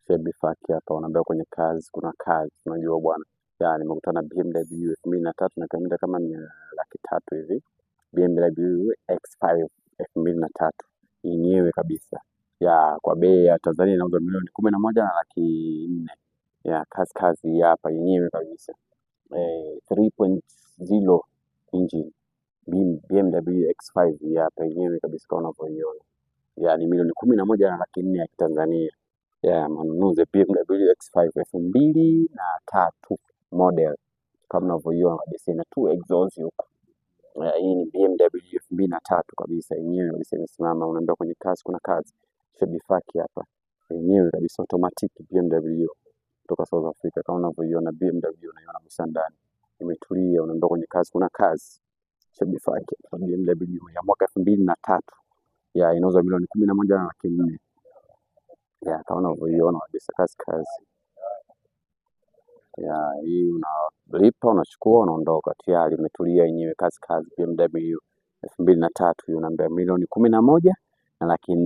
Shebifaki hapa unaambia kwenye kazi kuna kazi, unajua bwana. Nimekutana na BMW 2003 na kamida kama ni 300,000 hivi. BMW X5 2003 yenyewe kabisa. Kwa bei ya Tanzania inauzwa milioni 11 na 1,400,000. Kazi hapa yenyewe kabisa. 3.0 engine BMW X5 hapa yenyewe kabisa kama unavyoiona. Ni milioni 11 na 1,400,000 ya Tanzania. Manunuzi BMW X5 2003 model kama unavyoiona kabisa, ina 2 exhaust huko. Hii ni BMW 2003 kabisa yenyewe kabisa imesimama. Unaambia kwenye kazi kuna kazi. Shebifaki hapa yenyewe kabisa, automatic BMW kutoka South Africa kama unavyoiona. BMW unaiona msandani imetulia. Unaambia kwenye kazi kuna kazi. Shebifaki BMW ya mwaka 2003 inauzwa milioni 11 na 1,400,000. Kama unavyoiona kabisa kazi. Hii unalipa, unachukua, unaondoka. Tayari imetulia yenyewe kazi. BMW 2003 unaambia milioni 11 na 1,400,000.